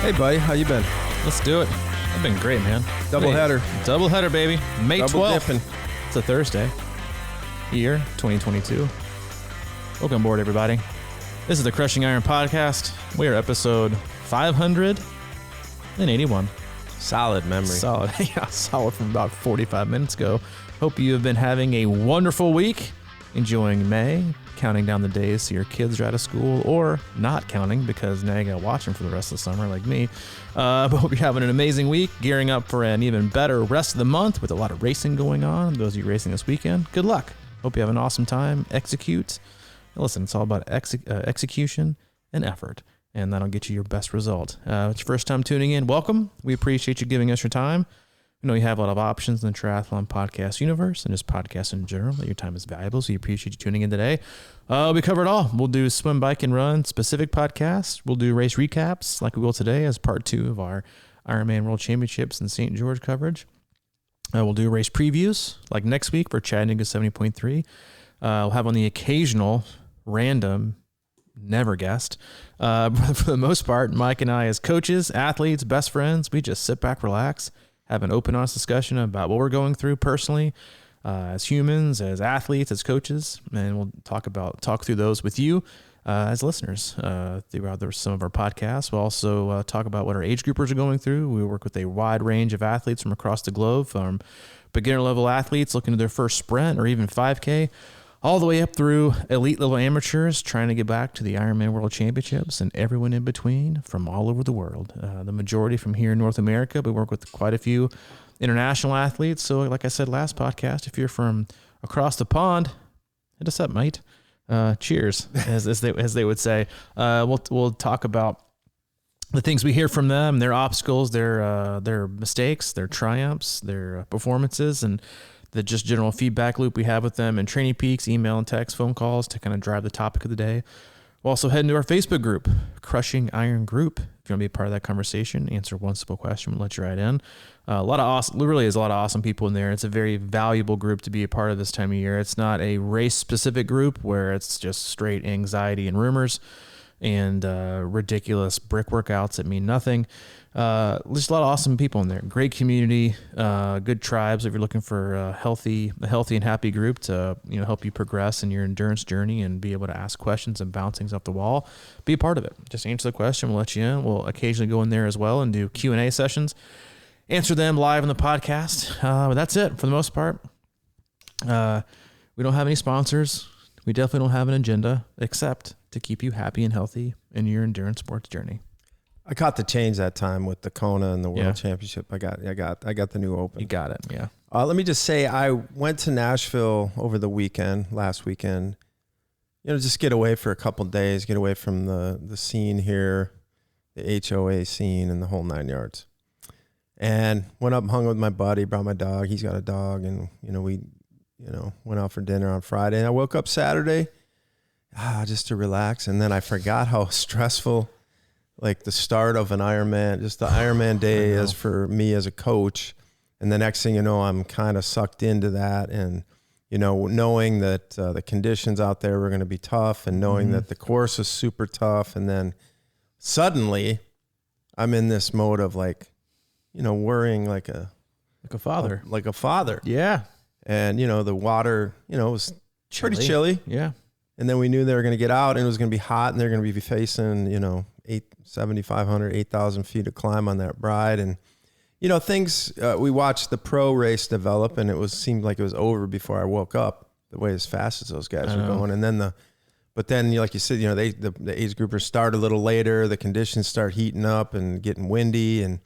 Hey, buddy. How you been? Let's do it. I've been great, man. Doubleheader. Doubleheader, baby. May Double 12th. dipping. It's a Thursday. Year 2022. Welcome aboard, everybody. This is the Crushing Iron podcast. We are episode 581. Solid memory. Solid. Yeah, solid from about 45 minutes ago. Hope you have been having a wonderful week. Enjoying May. Counting down the days so your kids are out of school, or not counting because now you got to watch them for the rest of the summer like me. But hope you're having an amazing week, gearing up for an even better rest of the month with a lot of racing going on. Those of you racing this weekend, good luck. Hope you have an awesome time. Execute. Listen, it's all about execution and effort, and that'll get you your best result. It's your first time tuning in. Welcome. We appreciate you giving us your time. We know you have a lot of options in the triathlon podcast universe and just podcasts in general. That your time is valuable, so we appreciate you tuning in today. We cover it all. We'll do swim, bike, and run specific podcasts. We'll do race recaps like we will today as part 2 of our Ironman World Championships in St. George coverage. We'll do race previews like next week for Chattanooga 70.3. We'll have on the occasional random never guessed. For the most part, Mike and I as coaches, athletes, best friends, we just sit back, relax, have an open, honest discussion about what we're going through personally, as humans, as athletes, as coaches, and we'll talk through those with you as listeners throughout some of our podcasts. We'll also talk about what our age groupers are going through. We work with a wide range of athletes from across the globe, from beginner level athletes looking to their first sprint or even 5K, all the way up through elite level amateurs trying to get back to the Ironman World Championships, and everyone in between from all over the world. The majority from here in North America, but we work with quite a few international athletes. So like I said last podcast, if you're from across the pond, hit us up, mate. Cheers, as they would say. We'll talk about the things we hear from them, their obstacles, their mistakes, their triumphs, their performances, and the just general feedback loop we have with them, and training peaks, email and text, phone calls to kind of drive the topic of the day. We'll also head into our Facebook group, Crushing Iron Group. If you want to be a part of that conversation, answer one simple question, we'll let you right in. Really is a lot of awesome people in there. It's a very valuable group to be a part of this time of year. It's not a race-specific group where it's just straight anxiety and rumors and ridiculous brick workouts that mean nothing. Just a lot of awesome people in there. Great community, good tribes. If you're looking for a healthy and happy group to help you progress in your endurance journey and be able to ask questions and bounce things off the wall, be a part of it. Just answer the question. We'll let you in. We'll occasionally go in there as well and do Q&A sessions. Answer them live on the podcast. But that's it for the most part. We don't have any sponsors. We definitely don't have an agenda except to keep you happy and healthy in your endurance sports journey. I caught the change that time with the Kona and the World Championship. I got the new Open. You got it, yeah. Let me just say, I went to Nashville over the last weekend. Just get away for a couple of days, get away from the scene here, the HOA scene, and the whole 9 yards. And went up and hung with my buddy, brought my dog. He's got a dog, and we went out for dinner on Friday. And I woke up Saturday, just to relax, and then I forgot how stressful, like the start of an Ironman, just the Ironman day is for me as a coach. And the next thing you know, I'm kind of sucked into that. And, knowing that the conditions out there were going to be tough, and knowing that the course is super tough. And then suddenly I'm in this mode of worrying like a father. Like a father. Yeah. And, the water, it was pretty chilly. Yeah. And then we knew they were going to get out, and it was going to be hot, and they're going to be facing, 7,500, 8,000 feet of climb on that ride. And, things, we watched the pro race develop, and seemed like it was over before I woke up, the way as fast as those guys were going. And then but then like you said, the age groupers start a little later, the conditions start heating up and getting windy and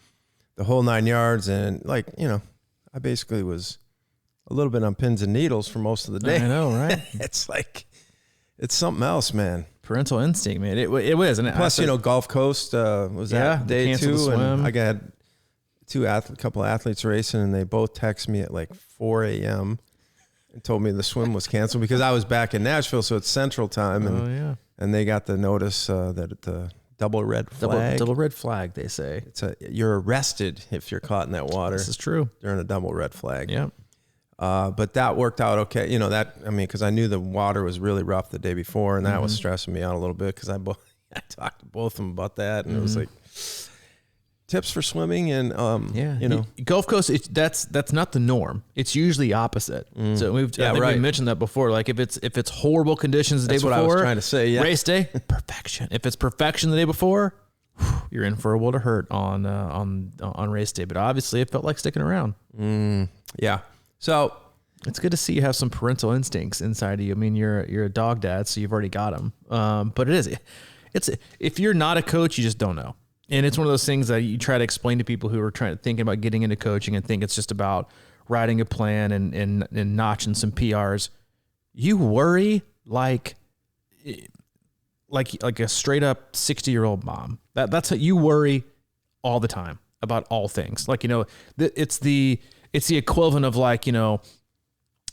the whole 9 yards. And I basically was a little bit on pins and needles for most of the day. I know, right? It's something else, man. Parental instinct, man. It was. And plus, Gulf Coast was that day 2, and I got a couple of athletes racing, and they both texted me at 4 a.m. and told me the swim was canceled because I was back in Nashville, so it's Central Time, and they got the notice that the double red flag. Double red flag, they say. You're arrested if you're caught in that water. This is true. During a double red flag. Yeah. But that worked out okay. Because I knew the water was really rough the day before, and that was stressing me out a little bit because I talked to both of them about that, and it was like, tips for swimming and Gulf Coast, that's not the norm. It's usually opposite. So I think we mentioned that before. Like if it's horrible conditions the day before, what I was trying to say. Yeah. Race day, perfection. If it's perfection the day before, you're in for a world of hurt on race day. But obviously, it felt like sticking around. Yeah. So it's good to see you have some parental instincts inside of you. I mean, you're a dog dad, so you've already got them. But it's if you're not a coach, you just don't know. And it's one of those things that you try to explain to people who are thinking about getting into coaching and think it's just about writing a plan and notching some PRs. You worry like a straight up 60-year-old mom. That's how you worry all the time about all things. Like, it's the equivalent of like,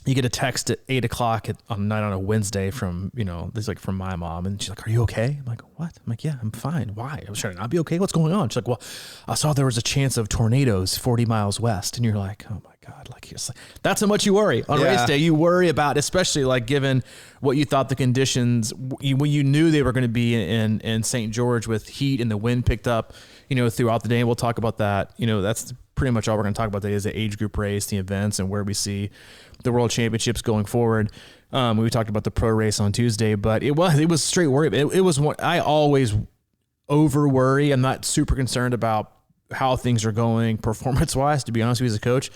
you get a text at 8:00 on night on a Wednesday from, this like from my mom. And she's like, "Are you okay?" I'm like, "What?" I'm like, "Yeah, I'm fine." "Why?" "I was trying to not be okay. What's going on?" She's like, "Well, I saw there was a chance of tornadoes 40 miles west." And you're like, "Oh my God." Like, that's how much you worry on race day. You worry about, especially like given what you thought the conditions, when you knew they were going to be in St. George with heat and the wind picked up, throughout the day. And we'll talk about that. That's pretty much all we're going to talk about today is the age group race, the events, and where we see the world championships going forward. We talked about the pro race on Tuesday, but it was straight worry. It was one I always over worry. I'm not super concerned about how things are going performance wise, to be honest with you as a coach,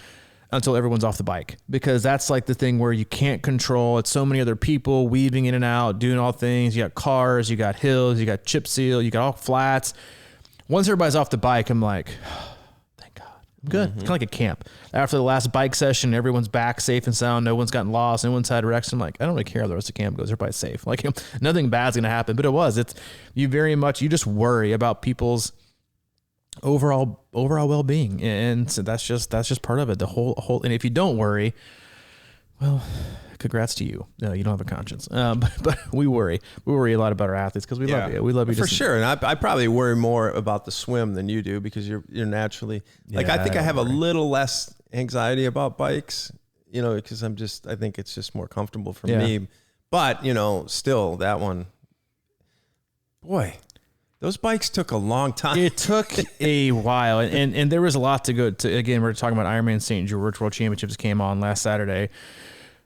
until everyone's off the bike, because that's like the thing where you can't control. It's so many other people weaving in and out, doing all things. You got cars, you got hills, you got chip seal, you got all flats. Once everybody's off the bike, I'm like, I'm good. It's kind of like a camp. After the last bike session, everyone's back safe and sound. No one's gotten lost. No one's had wrecks. I'm like, I don't really care how the rest of the camp goes. Everybody's safe. Like, nothing bad's going to happen. But you just worry about people's overall well-being. And so that's just part of it. The whole, and if you don't worry, well, congrats to you. No, you don't have a conscience. But we worry. We worry a lot about our athletes because we love you. We love you for sure. And I probably worry more about the swim than you do because you're naturally like, I think I have a little less anxiety about bikes, because I think it's just more comfortable for me. But, still that one, boy, those bikes took a long time. It took a while. And there was a lot to go to. Again, we're talking about Ironman St. George World Championships came on last Saturday.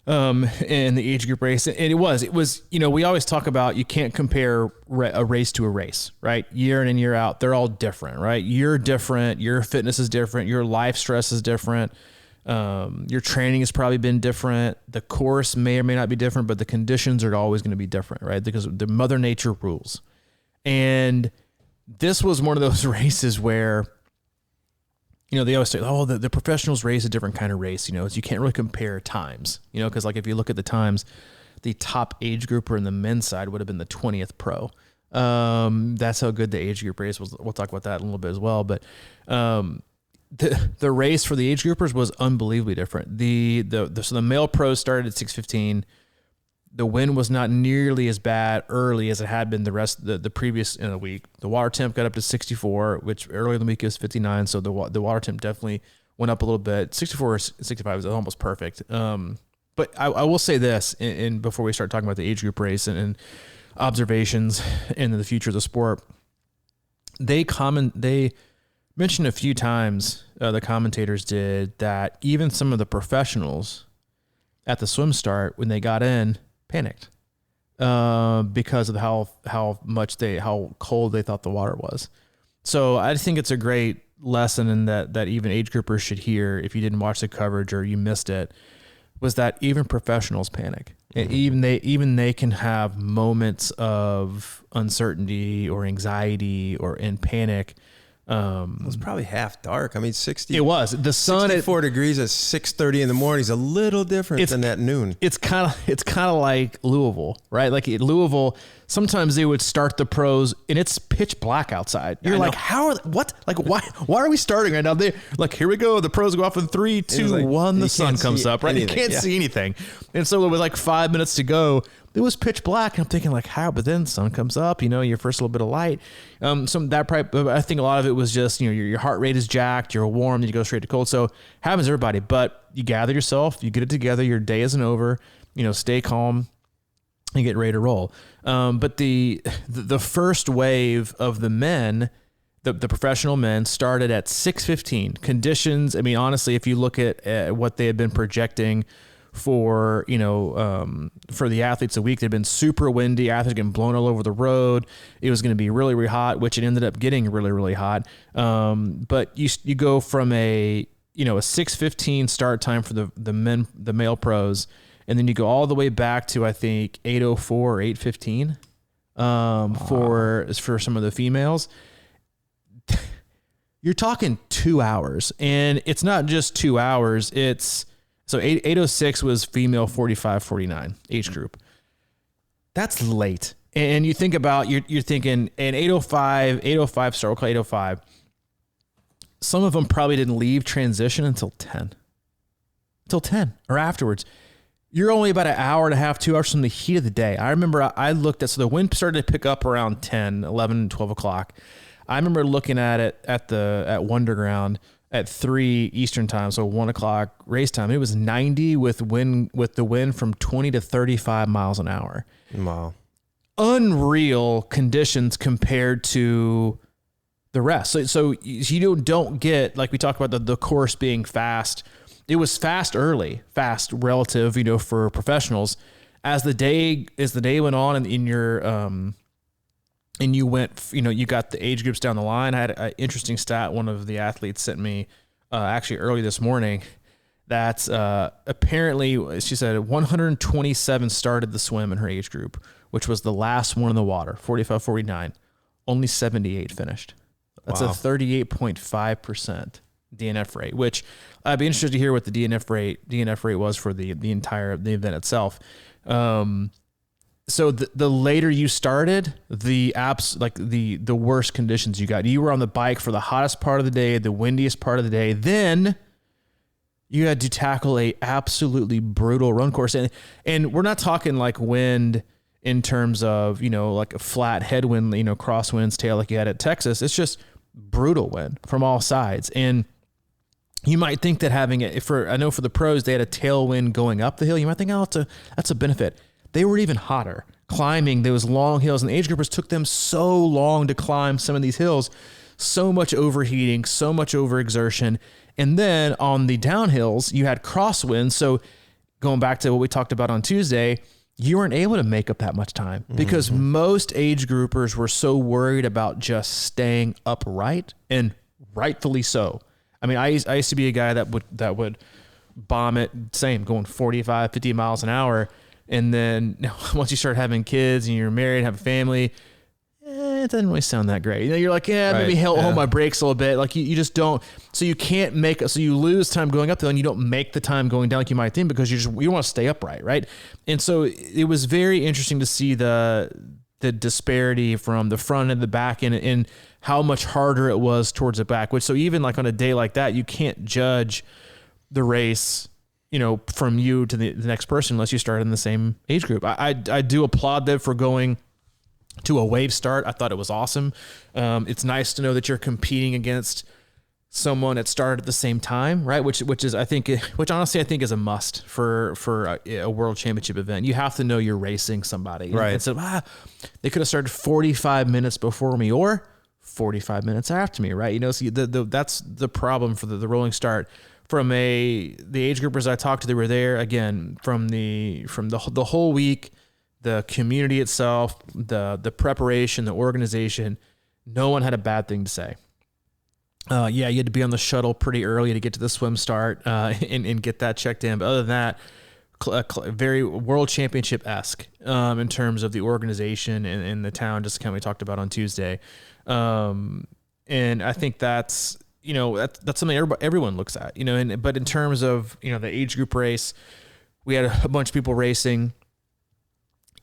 In the age group race. And it was, we always talk about, you can't compare a race to a race, right? Year in and year out, they're all different, right? You're different. Your fitness is different. Your life stress is different. Your training has probably been different. The course may or may not be different, but the conditions are always going to be different, right? Because the Mother Nature rules. And this was one of those races where, they always say, "Oh, the professionals race a different kind of race." You can't really compare times, because like if you look at the times, the top age grouper in the men's side would have been the 20th pro. That's how good the age group race was. We'll talk about that in a little bit as well. But the race for the age groupers was unbelievably different. So the male pros started at 6:15. The wind was not nearly as bad early as it had been the previous in the week. The water temp got up to 64, which earlier in the week it was 59. So the water temp definitely went up a little bit. 64 or 65 is almost perfect. But I will say this, and before we start talking about the age group race and observations and the future of the sport, they mentioned a few times, the commentators did, that even some of the professionals at the swim start, when they got in, panicked because of how cold they thought the water was. So I think it's a great lesson in that even age groupers should hear, if you didn't watch the coverage or you missed it, was that even professionals panic. Mm-hmm. Even they can have moments of uncertainty or anxiety or in panic. It was probably half dark. I mean, 60. It was. The sun 64 degrees at 6:30 in the morning is a little different than at noon. It's kind of like Louisville, right? Like at Louisville, sometimes they would start the pros and it's pitch black outside. You're like, why are we starting right now? They like, here we go. The pros go off in 3, 2, 1. The sun comes up, right? Anything. You can't see anything. And so it was like 5 minutes to go. It was pitch black. And I'm thinking like, how? But then sun comes up, your first little bit of light. I think a lot of it was just, your heart rate is jacked, you're warm, then you go straight to cold. So happens to everybody, but you gather yourself, you get it together. Your day isn't over, stay calm and get ready to roll. But the first wave of the men, the professional men started at 6:15. Conditions, I mean, honestly, if you look at what they had been projecting for, for the athletes a week, they'd been super windy, athletes getting blown all over the road. It was going to be really, really hot, which it ended up getting really, really hot. But you go from a 6:15 start time for the male pros, and then you go all the way back to, I think, 8:04 or 8:15 for some of the females. You're talking 2 hours, and it's not just 2 hours. It's so 8:06 was female 45-49 age group. That's late. And you think about, you're thinking an 8:05 start, we'll call it 8:05. Some of them probably didn't leave transition until 10 or afterwards. You're only about an hour and a half, 2 hours from the heat of the day. I remember I looked at, so the wind started to pick up around 10, 11, 12 o'clock. I remember looking at it at Wonderground at 3 Eastern time, so 1 o'clock race time. It was 90 with the wind from 20 to 35 miles an hour. Wow. Unreal conditions compared to the rest. So you don't get, like we talked about the course being fast. It was fast early, fast relative, for professionals. As the day went on, and in your and you went, you got the age groups down the line. I had an interesting stat. One of the athletes sent me actually early this morning. That's apparently, she said 127 started the swim in her age group, which was the last one in the water, 45-49. Only 78 finished. That's a 38.5% DNF rate, which I'd be interested to hear what the DNF rate was for the entire event itself. So the later you started, the worst conditions you got. You were on the bike for the hottest part of the day, the windiest part of the day. Then you had to tackle a absolutely brutal run course. And we're not talking like wind in terms of, like a flat headwind, crosswinds, tail like you had at Texas. It's just brutal wind from all sides. And you might think that having it for the pros, they had a tailwind going up the hill. You might think, that's a benefit. They were even hotter climbing those long hills, and the age groupers took them so long to climb some of these hills. So much overheating, so much overexertion. And then on the downhills, you had crosswinds. So going back to what we talked about on Tuesday, you weren't able to make up that much time because most age groupers were so worried about just staying upright, and rightfully so. I mean, I used to be a guy that would bomb it, same, going 45, 50 miles an hour. And then once you start having kids and you're married, have a family, it doesn't really sound that great. You're like, maybe hold my brakes a little bit. Like you just don't. So you can't so you lose time going up there, and you don't make the time going down like you might think, because you want to stay upright, right? And so it was very interesting to see the disparity from the front and the back end, and how much harder it was towards the back. So even like on a day like that, you can't judge the race, from you to the next person unless you start in the same age group. I do applaud them for going to a wave start. I thought it was awesome. It's nice to know that you're competing against someone that started at the same time, right? Which honestly I think is a must for a world championship event. You have to know you're racing somebody, right? And so they could have started 45 minutes before me or 45 minutes after me, right? So that's the problem for the rolling start. From the age groupers I talked to, they were there again from the whole week, the community itself, the preparation, the organization. No one had a bad thing to say. You had to be on the shuttle pretty early to get to the swim start and get that checked in. But other than that, very world championship-esque in terms of the organization and the town, just kind of we talked about on Tuesday. And I think that's something everyone looks at, but in terms of, the age group race, we had a bunch of people racing.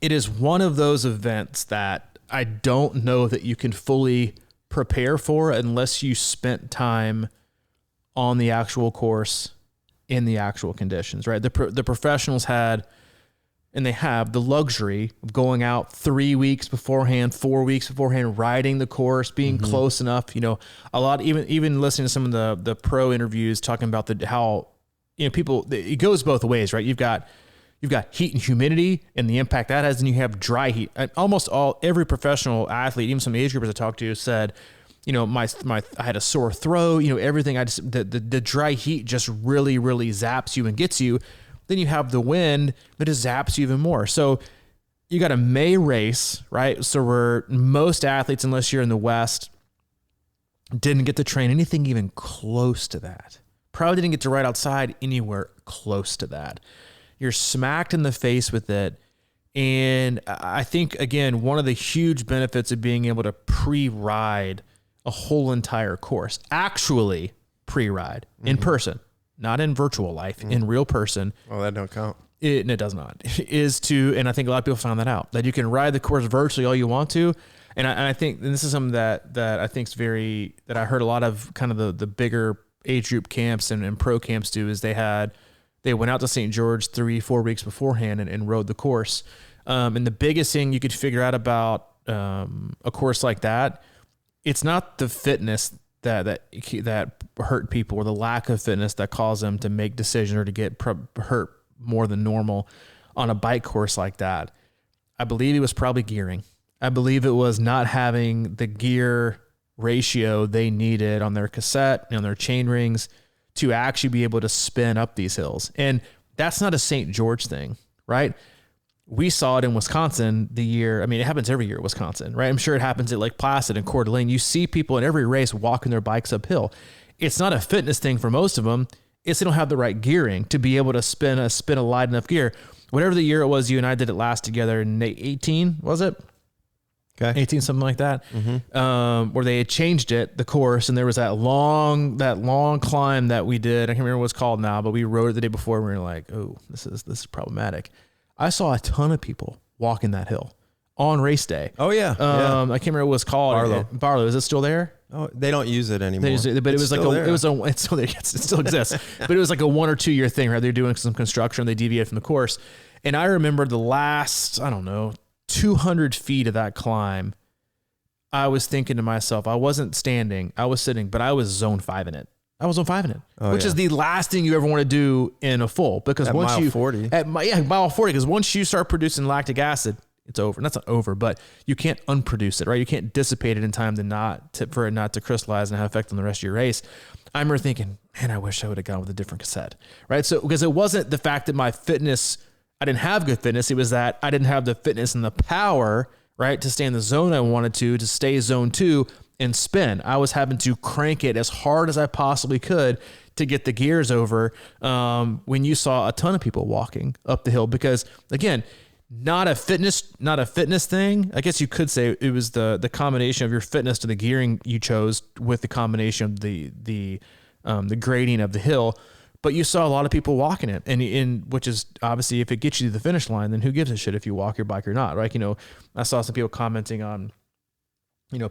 It is one of those events that I don't know that you can fully prepare for unless you spent time on the actual course in the actual conditions, right? The professionals had, and they have the luxury of going out 3 weeks beforehand, 4 weeks beforehand, riding the course, being close enough, a lot, even listening to some of the pro interviews talking about how people, it goes both ways, right? You've got heat and humidity and the impact that has, and you have dry heat. And almost every professional athlete, even some age groupers I talked to, said I had a sore throat, everything. The dry heat just really, really zaps you and gets you. Then you have the wind that just zaps you even more. So you got a May race, right? So where most athletes, unless you're in the West, didn't get to train anything even close to that. Probably didn't get to ride outside anywhere close to that. You're smacked in the face with it. And I think, again, one of the huge benefits of being able to pre-ride a whole entire course, actually pre-ride in person, not in virtual life, in real person. Well, that don't count. It does not, and I think a lot of people found that out, that you can ride the course virtually all you want to. And I think, and this is something that I think is that I heard a lot of kind of the bigger age group camps and pro camps do, is they went out to St. George 3-4 weeks beforehand and rode the course. And the biggest thing you could figure out about a course like that, it's not the fitness that hurt people, or the lack of fitness that caused them to make decisions or to get hurt more than normal on a bike course like that. I believe it was probably gearing. I believe it was not having the gear ratio they needed on their cassette and on their chain rings to actually be able to spin up these hills. And that's not a St. George thing, right? We saw it in Wisconsin it happens every year at Wisconsin, right? I'm sure it happens at Lake Placid and Coeur d'Alene. You see people in every race walking their bikes uphill. It's not a fitness thing for most of them. It's they don't have the right gearing to be able to spin a light enough gear. Whatever the year it was, you and I did it last together in 18, was it? Okay. 18, something like that. Where they had changed the course, and there was that long climb that we did. I can't remember what it's called now, but we rode it the day before, and we were like, oh, this is problematic. I saw a ton of people walking that hill on race day. Oh yeah. I can't remember what it's called. Barlow. Is it still there? Oh, they don't use it anymore. It's still there. It still exists, but it was like a 1 or 2 year thing, right? They're doing some construction, they deviated from the course. And I remember the last, 200 feet of that climb, I was thinking to myself, I wasn't standing, I was sitting, but I was zone 5 in it. Which is the last thing you ever want to do in a full, because at once mile 40. Mile 40, because once you start producing lactic acid, it's over. And that's not over, but you can't unproduce it, right? You can't dissipate it in time for it not to crystallize and have effect on the rest of your race. I remember thinking, man, I wish I would have gone with a different cassette, right? So, because it wasn't the fact that my fitness, I didn't have good fitness. It was that I didn't have the fitness and the power, right, to stay in the zone I wanted to stay zone 2 and spin. I was having to crank it as hard as I possibly could to get the gears over, when you saw a ton of people walking up the hill, because again, not a fitness thing. I guess you could say it was the combination of your fitness to the gearing you chose with the combination of the grading of the hill. But you saw a lot of people walking it, and which is obviously, if it gets you to the finish line, then who gives a shit if you walk your bike or not, right? I saw some people commenting on,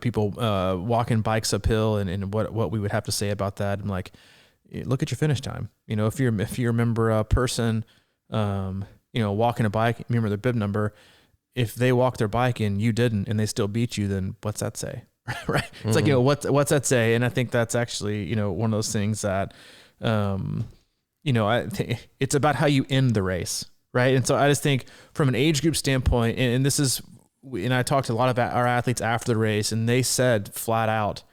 people walking bikes uphill and what we would have to say about that. I'm like, look at your finish time. If you remember a person, walking a bike, remember their bib number. If they walked their bike and you didn't, and they still beat you, then what's that say, right? It's like, what's that say? And I think that's actually, one of those things that, I think it's about how you end the race, right? And so I just think from an age group standpoint, and this is, and I talked to a lot of our athletes after the race, and they said flat out,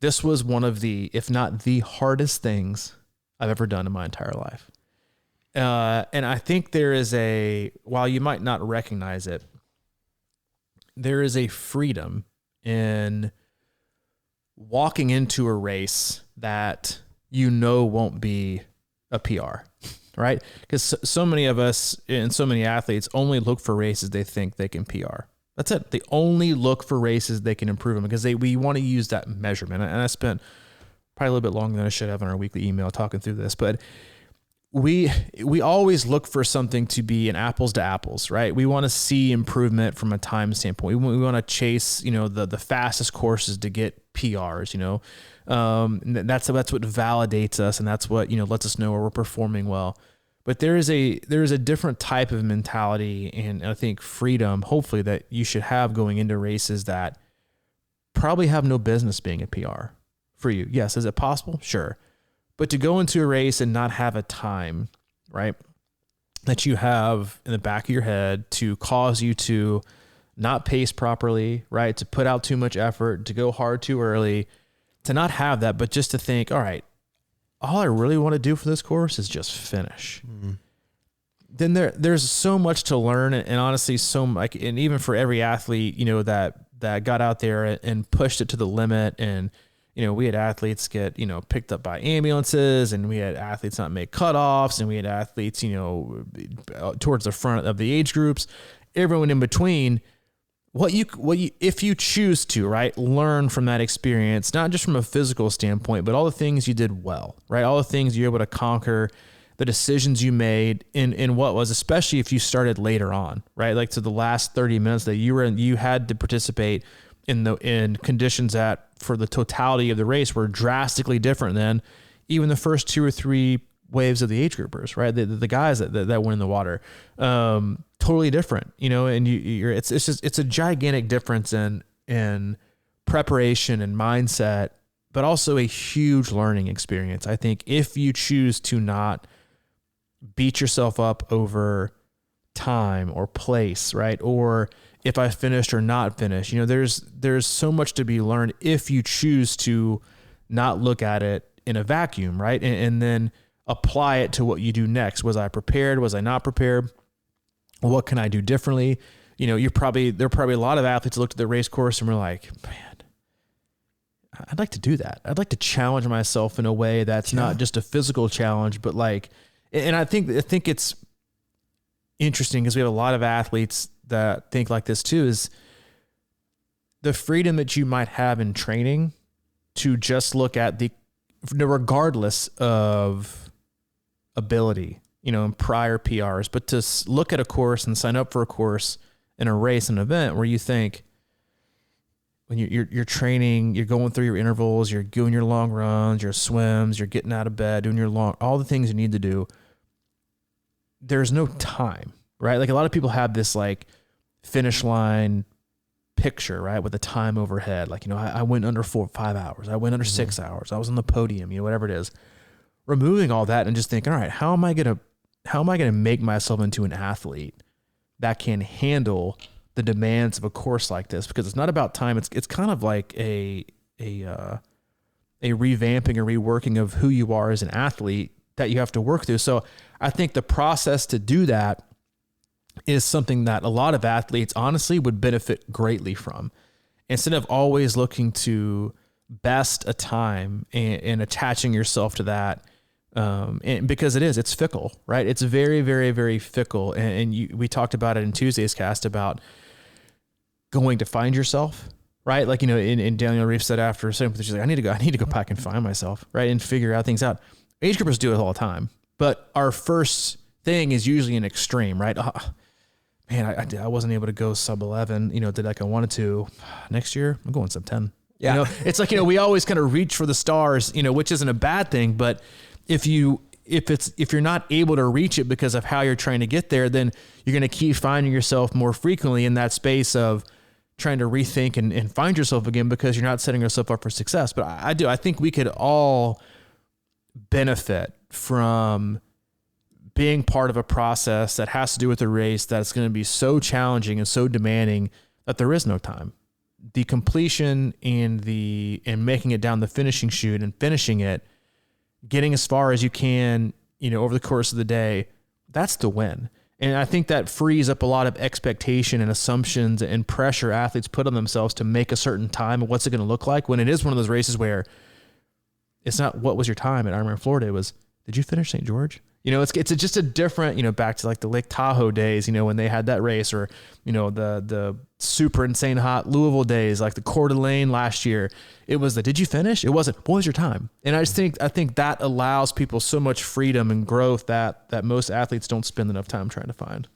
this was one of the, if not the hardest things I've ever done in my entire life. And I think there is while you might not recognize it, there is a freedom in walking into a race that won't be a PR, right? Because so many of us and so many athletes only look for races they think they can PR. That's it. They only look for races they can improve them, because we want to use that measurement. And I spent probably a little bit longer than I should have on our weekly email talking through this, but we always look for something to be an apples to apples, right? We want to see improvement from a time standpoint. We want to chase, the fastest courses to get PRs, and that's what validates us, and that's what lets us know where we're performing well. But there is a different type of mentality and I think freedom, hopefully, that you should have going into races that probably have no business being a PR for you. Yes, is it possible? Sure. But to go into a race and not have a time, right, that you have in the back of your head to cause you to not pace properly, right? To put out too much effort, to go hard too early, to not have that, but just to think, all right, all I really want to do for this course is just finish. Mm-hmm. Then there's so much to learn, and honestly, and even for every athlete, that got out there and pushed it to the limit. And, we had athletes get, picked up by ambulances, and we had athletes not make cutoffs, and we had athletes, towards the front of the age groups, everyone in between. What you, if you choose to, right, learn from that experience, not just from a physical standpoint, but all the things you did well, right? All the things you were able to conquer, the decisions you made in what was, especially if you started later on, right? Like to the last 30 minutes that you were in, you had to participate in conditions that for the totality of the race were drastically different than even the first 2 or 3 waves of the age groupers, right? The guys that went in the water, totally different, and it's a gigantic difference in preparation and mindset, but also a huge learning experience. I think if you choose to not beat yourself up over time or place, right? Or if I finished or not finished, there's so much to be learned if you choose to not look at it in a vacuum, right? And then apply it to what you do next. Was I prepared? Was I not prepared? What can I do differently? There are probably a lot of athletes that looked at the race course and were like, man, I'd like to do that. I'd like to challenge myself in a way that's not just a physical challenge, but and I think it's interesting because we have a lot of athletes that think like this too, is the freedom that you might have in training to just look at regardless of ability, in prior PRs, but to look at a course and sign up for a course in a race, an event where you think when you're training, you're going through your intervals, you're doing your long runs, your swims, you're getting out of bed, doing all the things you need to do. There's no time, right? Like a lot of people have this finish line picture, right? With the time overhead. I went under 4 or 5 hours. I went under 6 hours. I was on the podium, whatever it is. Removing all that and just thinking, all right, how am I going to make myself into an athlete that can handle the demands of a course like this? Because it's not about time. It's kind of like a revamping or reworking of who you are as an athlete that you have to work through. So I think the process to do that is something that a lot of athletes honestly would benefit greatly from. Instead of always looking to best a time and attaching yourself to that, and because it's fickle, right? It's very, very, very fickle. And we talked about it in Tuesday's cast about going to find yourself, right? And Daniel Reef said after, she's like, I need to go back and find myself, right? And figure out things out. Age groupers do it all the time, but our first thing is usually an extreme, right? Man, I wasn't able to go sub 11, did like I wanted to. Next year, I'm going sub 10. Yeah. It's we always kind of reach for the stars, which isn't a bad thing, but if you're not able to reach it because of how you're trying to get there, then you're going to keep finding yourself more frequently in that space of trying to rethink and find yourself again because you're not setting yourself up for success. But I think we could all benefit from being part of a process that has to do with a race that's going to be so challenging and so demanding that there is no time. The completion and making it down the finishing chute and finishing it, getting as far as you can, over the course of the day, that's the win. And I think that frees up a lot of expectation and assumptions and pressure athletes put on themselves to make a certain time and what's it going to look like when it is one of those races where it's not what was your time at Ironman Florida. It was, did you finish St. George? It's just a different, back to the Lake Tahoe days, when they had that race, or, the super insane hot Louisville days, like the Coeur d'Alene last year. It was did you finish? It wasn't, what was your time? And I think that allows people so much freedom and growth that most athletes don't spend enough time trying to find.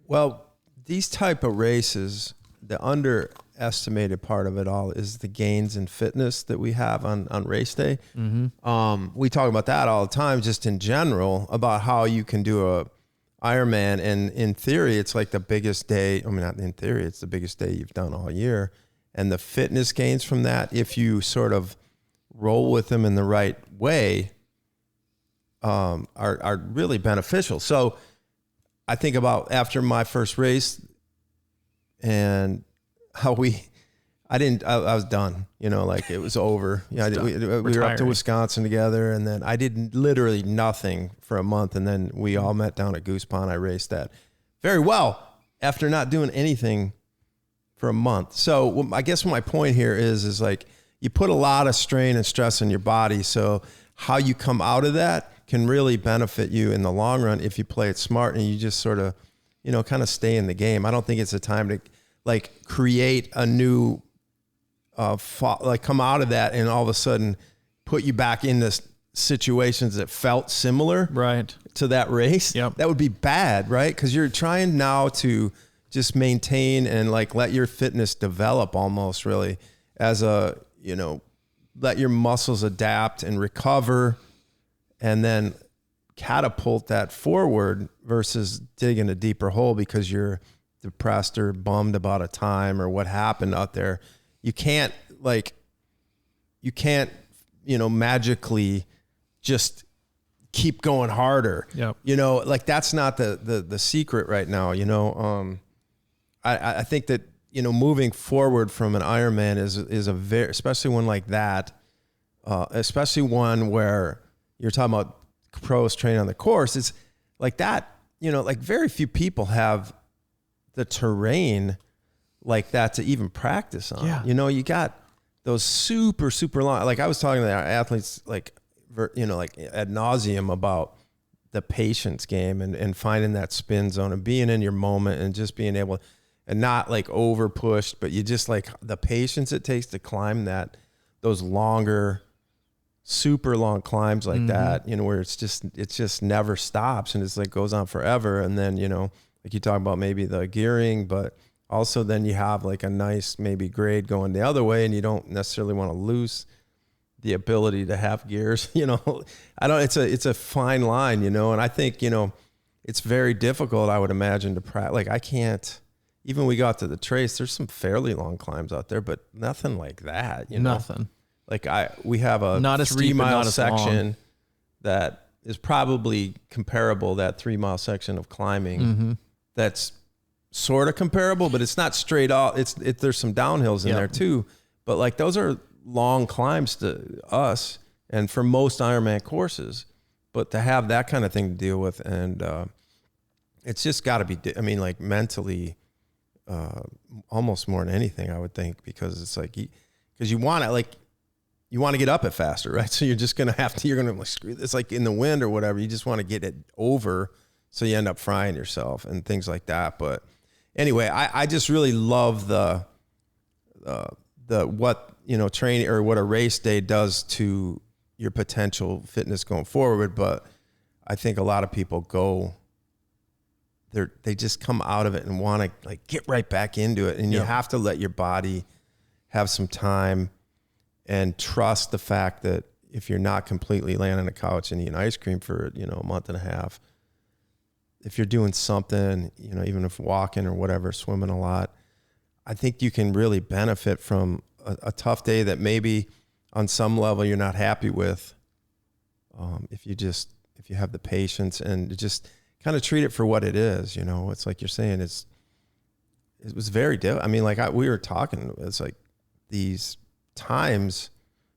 Well, these type of races, the underestimated part of it all is the gains in fitness that we have on race day. Mm-hmm. We talk about that all the time, just in general, about how you can do a Ironman, and in theory, it's like the biggest day. I mean, not in theory, it's the biggest day you've done all year. And the fitness gains from that, if you sort of roll with them in the right way, are really beneficial. So I think about after my first race, and how I was done, like it was over. Yeah, we were up to Wisconsin together, and then I did literally nothing for a month, and then we all met down at Goose Pond. I raced that very well after not doing anything for a month. So I guess my point here is like you put a lot of strain and stress on your body. So how you come out of that can really benefit you in the long run if you play it smart and you just sort of, kind of stay in the game. I don't think it's a time to like create a new, come out of that and all of a sudden put you back into situations that felt similar to that race. Yep. That would be bad, right? Because you're trying now to just maintain and like let your fitness develop almost really as a, let your muscles adapt and recover and then catapult that forward versus digging a deeper hole because you're depressed or bummed about a time or what happened out there. You can't magically just keep going harder. Yep. Like that's not the secret right now. I think that, moving forward from an Ironman is a very, especially one like that, especially one where you're talking about pros training on the course. It's like that, like very few people have the terrain like that to even practice on. Yeah. You got those super, super long, like I was talking to our athletes, like ad nauseum about the patience game and finding that spin zone and being in your moment and just being able and not like over pushed, but you just like the patience it takes to climb those longer, super long climbs like that, where it just never stops and it's like goes on forever. And then, like you talk about maybe the gearing, but also then you have like a nice maybe grade going the other way and you don't necessarily want to lose the ability to have gears, it's a fine line, and I think, it's very difficult, I would imagine, to practice. Like I can't, even we got to the trace, there's some fairly long climbs out there, but nothing like that, Nothing. Like we have a not 3 mile section long. that is probably comparable, that 3 mile section of climbing. That's sort of comparable, but it's not straight off. There's some downhills in there too, but like those are long climbs to us and for most Ironman courses, but to have that kind of thing to deal with. And it's just gotta be, like mentally, almost more than anything, I would think, because it's like, because you want to get up it faster, right? So you're just going to you're going to like, screw this, like in the wind or whatever. You just want to get it over. So you end up frying yourself and things like that. But anyway, I just really love the what, training or what a race day does to your potential fitness going forward. But I think a lot of people they just come out of it and want to like get right back into it. And you have to let your body have some time and trust the fact that if you're not completely laying on a couch and eating ice cream for, a month and a half, if you're doing something, even if walking or whatever, swimming a lot, I think you can really benefit from a tough day that maybe on some level you're not happy with. If you have the patience and just kind of treat it for what it is, it's like you're saying, it was very difficult. We were talking, it's like these times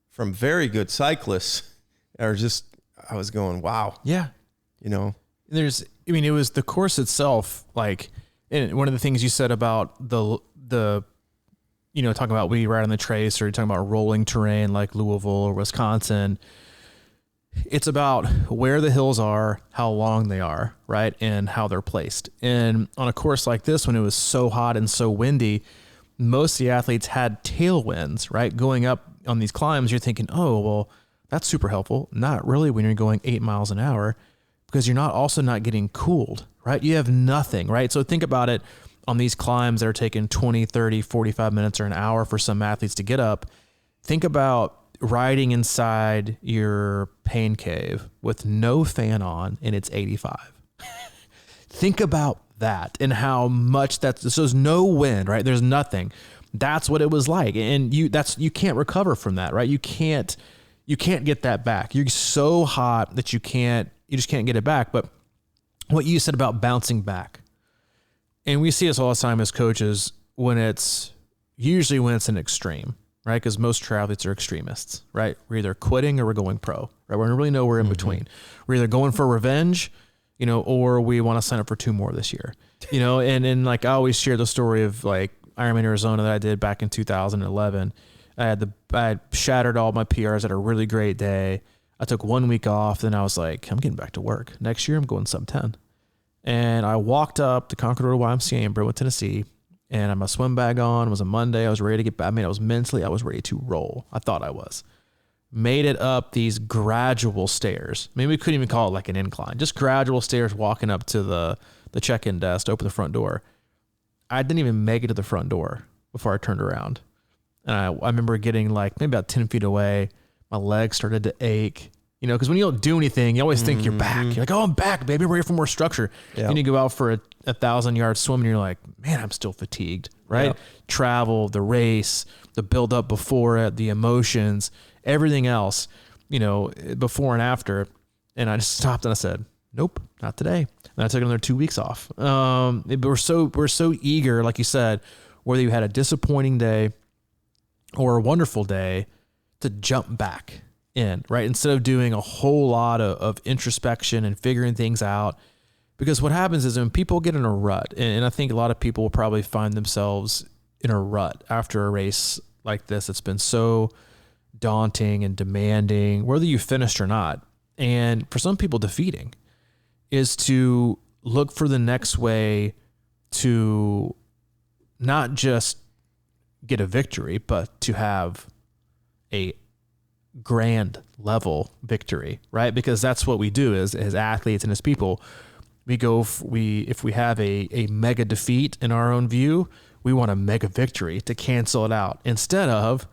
from very good cyclists are just, I was going, wow. Yeah. It was the course itself. Like, and one of the things you said about the talking about we ride on the trace, or you're talking about rolling terrain like Louisville or Wisconsin. It's about where the hills are, how long they are, right? And how they're placed. And on a course like this, when it was so hot and so windy, most of the athletes had tailwinds, right? Going up on these climbs, you're thinking, oh, well, that's super helpful. Not really when you're going 8 miles an hour, because you're also not getting cooled, right? You have nothing, right? So think about it on these climbs that are taking 20, 30, 45 minutes or an hour for some athletes to get up. Think about riding inside your pain cave with no fan on and it's 85. Think about that and how much so there's no wind, right? There's nothing. That's what it was like. And you can't recover from that, right? You can't get that back. You're so hot that you just can't get it back. But what you said about bouncing back, and we see this all the time as coaches, when it's an extreme, right? Because most triathletes are extremists, right? We're either quitting or we're going pro, right? We don't really know we're in between. We're either going for revenge, or we want to sign up for 2 more this year, and like I always share the story of like Ironman Arizona that I did back in 2011. I had shattered all my PRs, had a really great day. I took 1 week off. Then I was like, I'm getting back to work. Next year I'm going sub 10. And I walked up the Concord Road YMCA in Brentwood, Tennessee, and I had my swim bag on. It was a Monday. I was ready to get back. I was ready to roll. I thought I was. Made it up these gradual stairs. Maybe we couldn't even call it like an incline. Just gradual stairs walking up to the check-in desk to open the front door. I didn't even make it to the front door before I turned around. And I remember getting like maybe about 10 feet away. My legs started to ache, because when you don't do anything, you always think you're back. You're like, oh, I'm back, baby. I'm ready for more structure. Yep. Then you go out for a 1,000-yard swim and you're like, man, I'm still fatigued, right? Yep. Travel, the race, the build up before it, the emotions, everything else, before and after. And I just stopped and I said, nope, not today. And I took another 2 weeks off. We're so eager, like you said, whether you had a disappointing day or a wonderful day, to jump back in, right? Instead of doing a whole lot of introspection and figuring things out. Because what happens is when people get in a rut, and I think a lot of people will probably find themselves in a rut after a race like this, it's been so daunting and demanding, whether you finished or not. And for some people, defeating is to look for the next way to not just get a victory, but to have a grand level victory, right? Because that's what we do as athletes and as people. If we have a mega defeat in our own view, we want a mega victory to cancel it out instead of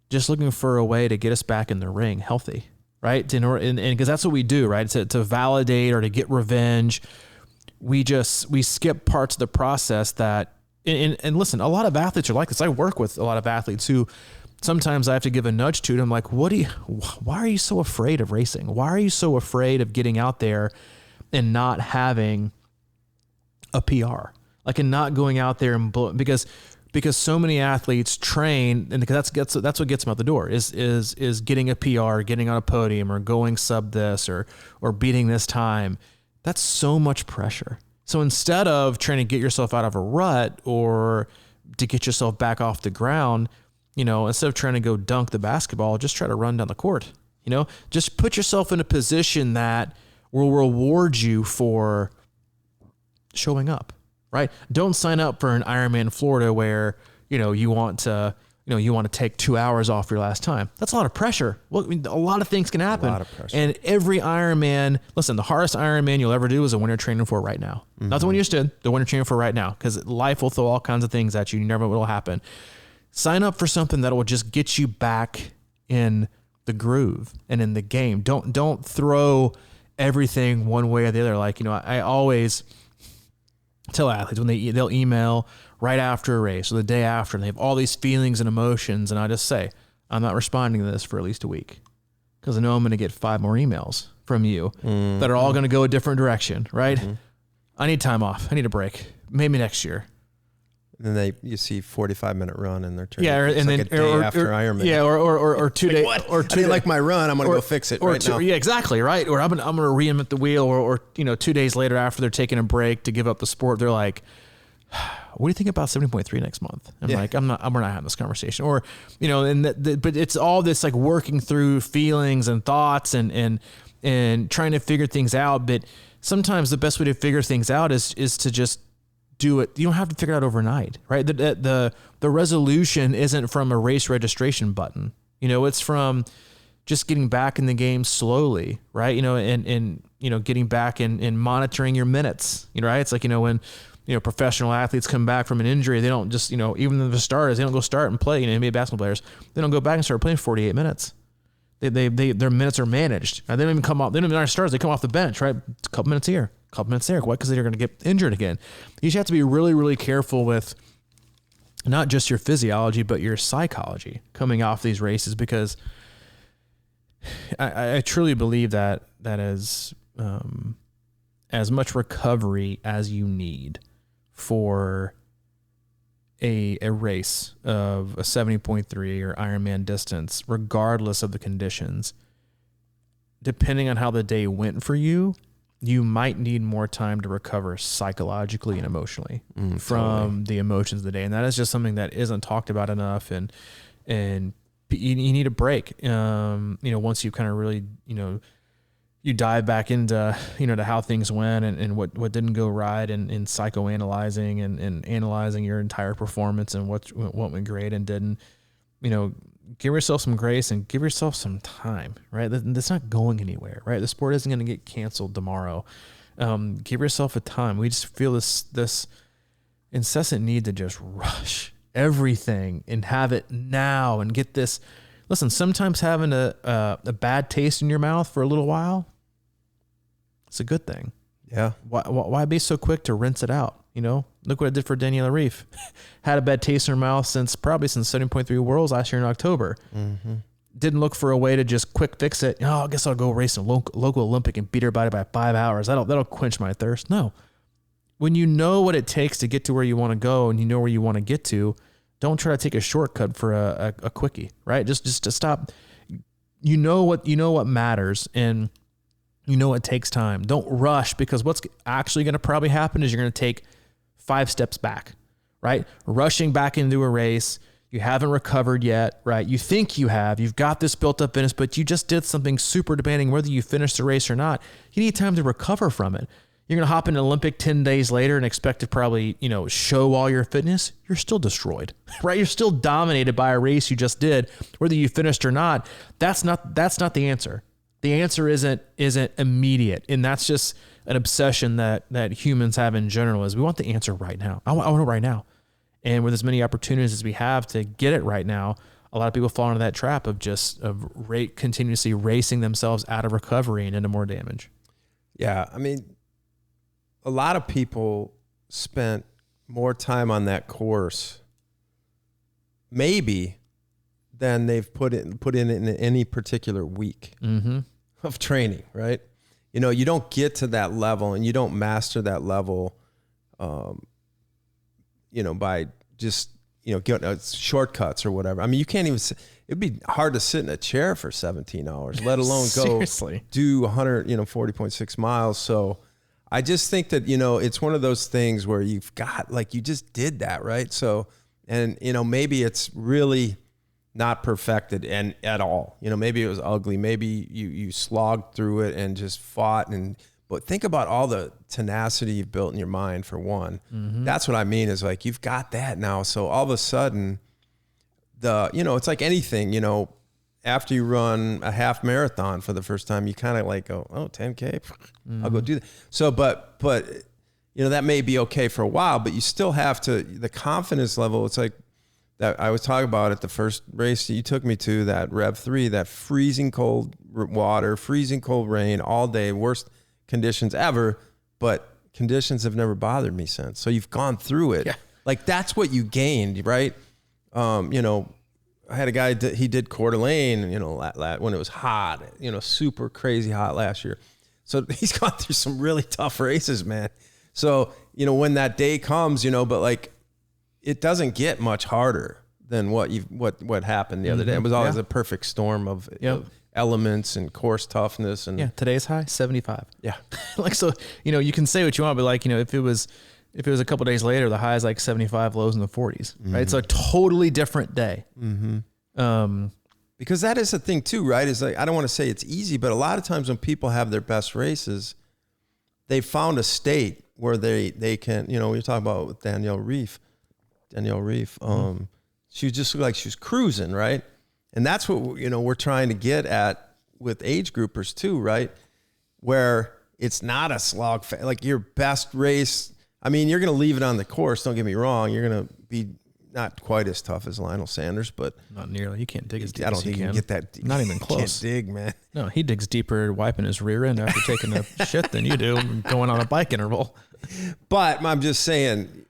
just looking for a way to get us back in the ring healthy, right? And because that's what we do, right? To validate or to get revenge. We skip parts of the process that, and listen, a lot of athletes are like this. I work with a lot of athletes who sometimes I have to give a nudge to them. Like, why are you so afraid of racing? Why are you so afraid of getting out there and not having a PR? Like, and not going out there and because so many athletes train, and that's what gets them out the door is getting a PR, getting on a podium, or going sub this or beating this time. That's so much pressure. So instead of trying to get yourself out of a rut or to get yourself back off the ground, instead of trying to go dunk the basketball, just try to run down the court. Just put yourself in a position that will reward you for showing up, right? Don't sign up for an Ironman Florida where, you want to take 2 hours off your last time. That's a lot of pressure. Well, a lot of things can happen. A lot of pressure. And every Ironman, listen, the hardest Ironman you'll ever do is the one you're training for right now. Mm-hmm. Not the one you just did, the one you're training for right now, because life will throw all kinds of things at you. You never know what will happen. Sign up for something that will just get you back in the groove and in the game. Don't throw everything one way or the other. Like, I always tell athletes when they'll email right after a race or the day after, and they have all these feelings and emotions. And I just say, I'm not responding to this for at least a week, because I know I'm going to get 5 more emails from you that are all going to go a different direction. Right. Mm-hmm. I need time off. I need a break. Maybe next year. And then you see 45-minute run and they're turning. Yeah, and then like a day after Ironman. Yeah, or 2 days. Or 2 days. Like my run, I'm gonna go fix it right now. Yeah, exactly, right. Or I'm gonna reinvent the wheel. Or 2 days later, after they're taking a break to give up the sport, they're like, "What do you think about 70.3 next month?" I'm like, we're not having this conversation. Or but it's all this like working through feelings and thoughts and trying to figure things out. But sometimes the best way to figure things out is to just do it. You don't have to figure it out overnight, right? The resolution isn't from a race registration button. It's from just getting back in the game slowly, right? And getting back and monitoring your minutes, right? It's like, when, professional athletes come back from an injury, they don't just, even the starters, they don't go start and play, NBA basketball players, they don't go back and start playing 48 minutes. Their minutes are managed. They don't even come off. They don't even are stars. They come off the bench, right? A couple minutes here, a couple minutes there. Why? Because they're going to get injured again. You just have to be really, really careful with not just your physiology, but your psychology coming off these races, because I truly believe that is as much recovery as you need for a race of a 70.3 or Ironman distance, regardless of the conditions, depending on how the day went for you, you might need more time to recover psychologically and emotionally from the emotions of the day. And that is just something that isn't talked about enough. And you need a break. Once you kind of really, you dive back into, to how things went and what didn't go right and psychoanalyzing and analyzing your entire performance and what went great and didn't, give yourself some grace and give yourself some time, right? That's not going anywhere, right? The sport isn't going to get canceled tomorrow. Give yourself a time. We just feel this incessant need to just rush everything and have it now and get this. Listen, sometimes having a bad taste in your mouth for a little while, it's a good thing. Yeah. Why be so quick to rinse it out? Look what it did for Daniela Reef. Had a bad taste in her mouth since 7.3 Worlds last year in October. Mm-hmm. Didn't look for a way to just quick fix it. I guess I'll go race a local Olympic and beat her body by 5 hours. That'll quench my thirst. No. When you know what it takes to get to where you want to go and you know where you want to get to, don't try to take a shortcut for a quickie, right? Just to stop. You know what matters, and you know it takes time. Don't rush, because what's actually going to probably happen is you're going to take 5 steps back, right? Rushing back into a race, you haven't recovered yet, right? You think you have, you've got this built up fitness, but you just did something super demanding, whether you finished the race or not. You need time to recover from it. You're going to hop in an Olympic 10 days later and expect to probably, show all your fitness. You're still destroyed, right? You're still dominated by a race you just did, whether you finished or not. That's not the answer. The answer isn't immediate. And that's just an obsession that humans have in general, is we want the answer right now. I want it right now. And with as many opportunities as we have to get it right now, a lot of people fall into that trap of continuously racing themselves out of recovery and into more damage. Yeah. I mean, a lot of people spent more time on that course, maybe, than they've put in any particular week of training, right? You don't get to that level and you don't master that level, by just, getting shortcuts or whatever. I mean, you can't even, it'd be hard to sit in a chair for 17 hours, let alone go do 40.6 miles. So I just think that, it's one of those things where you've got, you just did that, right? So, and, maybe it's really not perfected and at all. Maybe it was ugly. Maybe you slogged through it and just fought. But think about all the tenacity you've built in your mind, for one. Mm-hmm. That's what I mean, is you've got that now. So all of a sudden, it's like anything, after you run a half marathon for the first time, you kind of go, 10K, I'll go do that. So, but that may be okay for a while, but you still have to, the confidence level, it's like that I was talking about at the first race that you took me to, that Rev 3, that freezing cold water, freezing cold rain all day, worst conditions ever, but conditions have never bothered me since. So you've gone through it. Yeah. That's what you gained, right? I had a guy, he did Coeur d'Alene, when it was hot, super crazy hot last year. So he's gone through some really tough races, man. So, when that day comes, but it doesn't get much harder than what happened the other day. It was always a perfect storm of elements and course toughness. And today's high 75. Yeah. So, you can say what you want, but if it was a couple of days later, the high is 75, lows in the 40s, right? It's a totally different day. Mm-hmm. Because that is the thing too, right? Is I don't want to say it's easy, but a lot of times when people have their best races, they found a state where they can, we talk about with Danielle Reef, she just looked like she was cruising, right? And that's what, we're trying to get at with age groupers too, right? Where it's not a slog, your best race. I mean, you're going to leave it on the course. Don't get me wrong. You're going to be not quite as tough as Lionel Sanders, but not nearly. You can't dig as deep. I don't think you can get that deep. Not even close. You can't dig, man. No, he digs deeper wiping his rear end after taking a shit than you do going on a bike interval. But I'm just saying,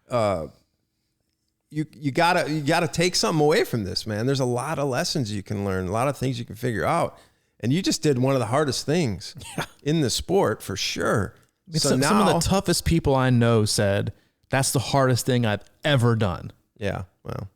you gotta take something away from this, man. There's a lot of lessons you can learn, a lot of things you can figure out, and you just did one of the hardest things in the sport for sure. Some of the toughest people I know said that's the hardest thing I've ever done. Yeah. Well.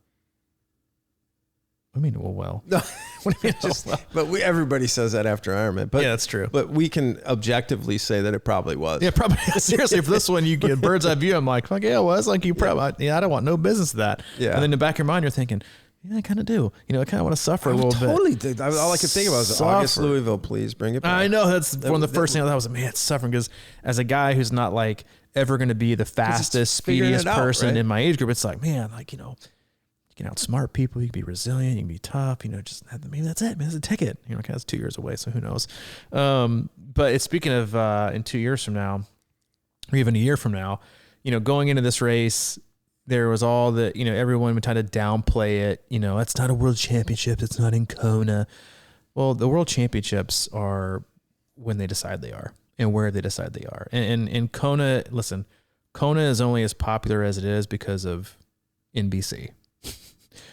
I mean, well. No. What do you mean? Just, but everybody says that after Ironman. But yeah, that's true. But we can objectively say that it probably was. Yeah, probably. Seriously, for this one, you get bird's eye view. I'm like, fuck yeah, it was. Like, you probably, I don't want no business of that. Yeah. And then in the back of your mind, you're thinking, yeah, I kind of do. You know, I kind of want to suffer a little bit. Totally did. All I could think about was August Louisville, please bring it back. I know. That's one of the first things I was like, man, it's suffering. Because as a guy who's not like ever going to be the fastest, speediest person in my age group, it's like, man, like, you know, you can outsmart people, you can be resilient, you can be tough, you know, just maybe that's it, man. It's a ticket. You know, it's 2 years away, so who knows? But it's speaking of in 2 years from now, or even a year from now, you know, going into this race, there was all the, you know, everyone would try to downplay it. You know, it's not a world championship, it's not in Kona. Well, the world championships are when they decide they are and where they decide they are. And Kona, listen, Kona is only as popular as it is because of NBC.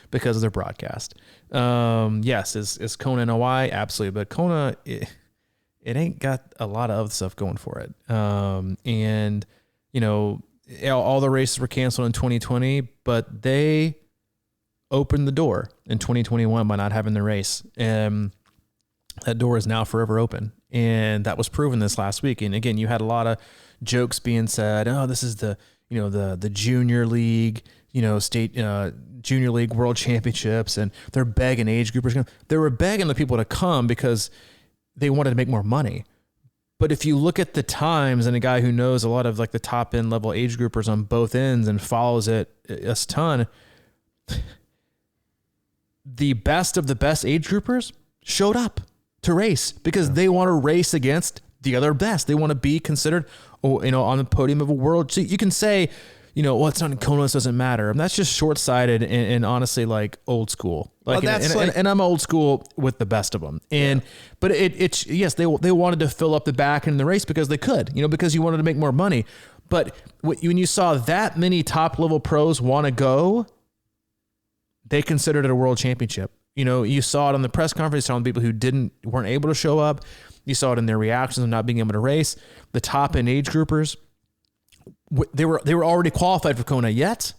Because of their broadcast. Yes, is Kona in Hawaii? Absolutely. But Kona, it ain't got a lot of other stuff going for it. And, you know, all the races were canceled in 2020, but they opened the door in 2021 by not having the race. And that door is now forever open. And that was proven this last week. And again, you had a lot of jokes being said, oh, this is the, you know, the junior league, you know, state junior league world championships, and they're begging age groupers. They were begging the people to come because they wanted to make more money. But if you look at the times, and a guy who knows a lot of like the top end level age groupers on both ends and follows it a ton, the best of the best age groupers showed up to race because they want to race against the other best. They want to be considered, you know, on the podium of a world. So you can say, you know, well, it's not in Kona, it doesn't matter. And that's just short-sighted and honestly like old school. Like, well, and I'm old school with the best of them. And, but it's yes, they wanted to fill up the back end of the race because they could, you know, because you wanted to make more money. But when you saw that many top level pros want to go, they considered it a world championship. You know, you saw it on the press conference, telling people who weren't able to show up. You saw it in their reactions of not being able to race. The top end age groupers, they were already qualified for Kona, yet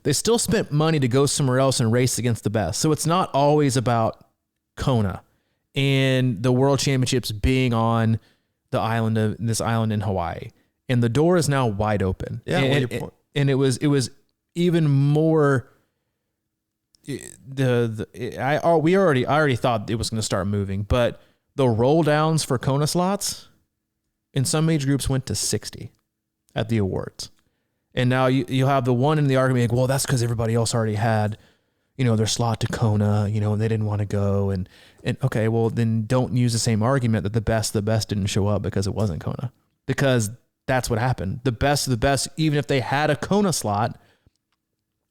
they still spent money to go somewhere else and race against the best. So it's not always about Kona and the world championships being on this island in Hawaii. And the door is now wide open. Yeah, and it was even more. I already thought it was going to start moving, but the roll downs for Kona slots in some age groups went to 60 at the awards. And now you'll have the one in the argument, like, well, that's because everybody else already had, you know, their slot to Kona, you know, and they didn't want to go. And okay, well, then don't use the same argument that the best didn't show up because it wasn't Kona. Because that's what happened. The best of the best, even if they had a Kona slot,